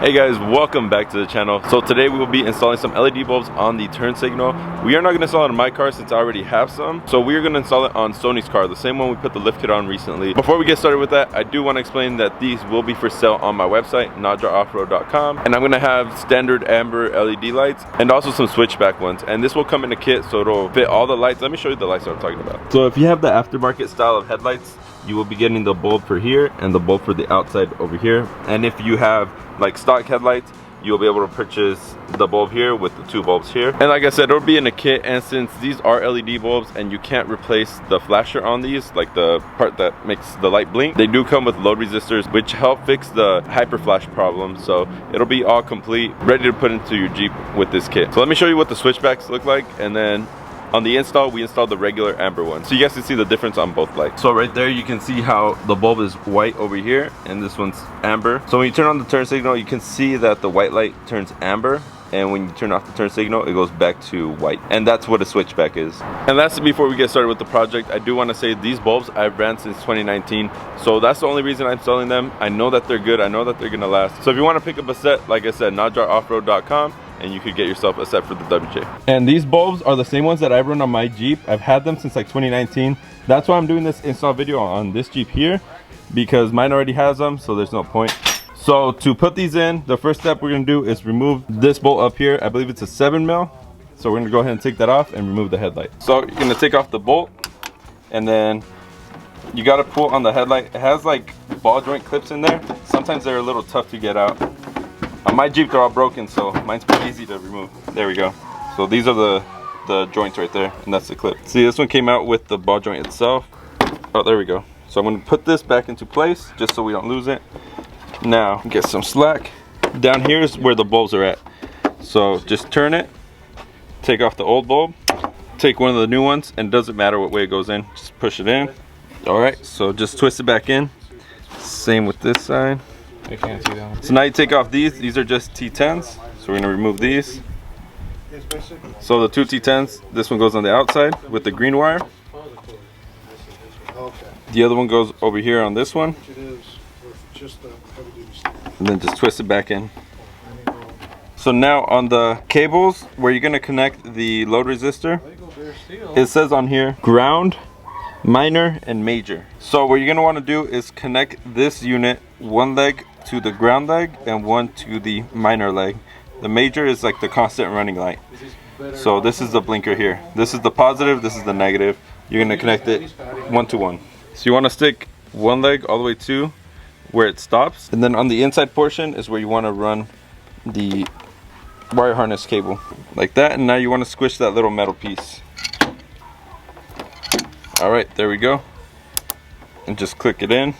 Hey guys, welcome back to the channel. So today we will be installing some LED bulbs on the turn signal. We are not going to install it on my car since I already have some. So we are going to install it on Sony's car, the same one we put the lift kit on recently. Before we get started with that, I do want to explain that these will be for sale on my website, NajarOffroad.com. And I'm going to have standard amber LED lights and also some switchback ones. And this will come in a kit so it'll fit all the lights. Let me show you the lights that I'm talking about. So if you have the aftermarket style of headlights, you will be getting the bulb for here and the bulb for the outside over here. And if you have like stock headlights, you'll be able to purchase the bulb here with the two bulbs here. And like I said, it'll be in a kit, and since these are LED bulbs and you can't replace the flasher on these, like the part that makes the light blink, they do come with load resistors which help fix the hyper flash problem. So it'll be all complete, ready to put into your Jeep with this kit. So let me show you what the switchbacks look like, and then on the install, we installed the regular amber one. So you guys can see the difference on both lights. So right there, you can see how the bulb is white over here, and this one's amber. So when you turn on the turn signal, you can see that the white light turns amber, and when you turn off the turn signal, it goes back to white. And that's what a switchback is. And lastly, before we get started with the project, I do want to say these bulbs I've ran since 2019. So that's the only reason I'm selling them. I know that they're good. I know that they're gonna last. So if you want to pick up a set, like I said, NajarOffroad.com, and you could get yourself a set for the WJ. And these bulbs are the same ones that I run on my Jeep. I've had them since like 2019. That's why I'm doing this install video on this Jeep here, because mine already has them, so there's no point. So to put these in, the first step we're gonna do is remove this bolt up here. I believe it's a 7mm. So we're gonna go ahead and take that off and remove the headlight. So you're gonna take off the bolt, and then you gotta pull on the headlight. It has like ball joint clips in there. Sometimes they're a little tough to get out. On my Jeep, they're all broken, so mine's pretty easy to remove. There we go. So these are the joints right there, and that's the clip. See, this one came out with the ball joint itself. Oh, there we go. So I'm gonna put this back into place just so we don't lose it. Now, get some slack. Down here is where the bulbs are at. So just turn it, take off the old bulb, take one of the new ones, and it doesn't matter what way it goes in, just push it in. All right, so just twist it back in. Same with this side. I can't see that. So now you take off these are just T10s. So we're gonna remove these. So the two T10s, this one goes on the outside with the green wire. The other one goes over here on this one. And then just twist it back in. So now on the cables where you're gonna connect the load resistor, it says on here, ground, minor, and major. So what you're gonna wanna do is connect this unit, one leg to the ground leg and one to the minor leg. The major is like the constant running light. So this is the blinker here. This is the positive, this is the negative. You're gonna connect it one to one. So you wanna stick one leg all the way to where it stops. And then on the inside portion is where you wanna run the wire harness cable. Like that, and now you wanna squish that little metal piece. All right, there we go. And just click it in.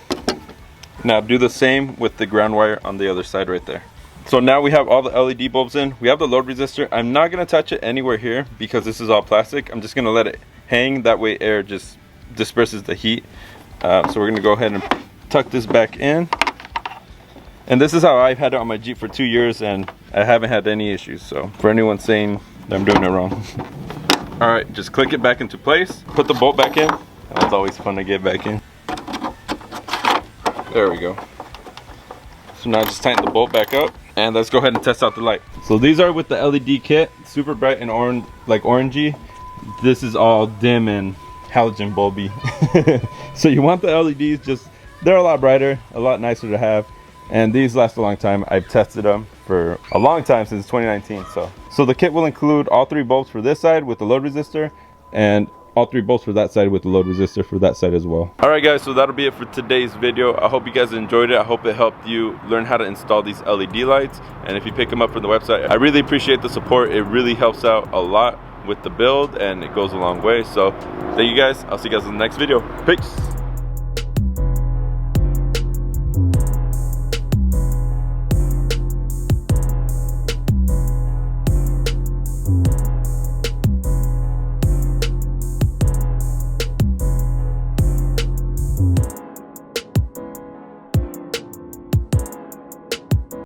Now do the same with the ground wire on the other side right there. So now we have all the LED bulbs in. We have the load resistor. I'm not gonna touch it anywhere here because this is all plastic. I'm just gonna let it hang. That way air just disperses the heat. So we're gonna go ahead and tuck this back in. And this is how I've had it on my Jeep for 2 years, and I haven't had any issues. So for anyone saying that I'm doing it wrong. All right, just click it back into place. Put the bolt back in. That's always fun to get back in. There we go. So now just tighten the bolt back up, and let's go ahead and test out the light. So these are with the LED kit, super bright and orange, like orangey. This is all dim and halogen bulby. So you want the LEDs, just they're a lot brighter, a lot nicer to have, and these last a long time. I've tested them for a long time, since 2019. So the kit will include all 3 bulbs for this side with the load resistor, and all 3 bolts for that side with the load resistor for that side as well. All right guys, so that'll be it for today's video. I hope you guys enjoyed it. I hope it helped you learn how to install these LED lights, and if you pick them up from the website, I really appreciate the support. It really helps out a lot with the build, and it goes a long way. So thank you guys. I'll see you guys in the next video. Peace.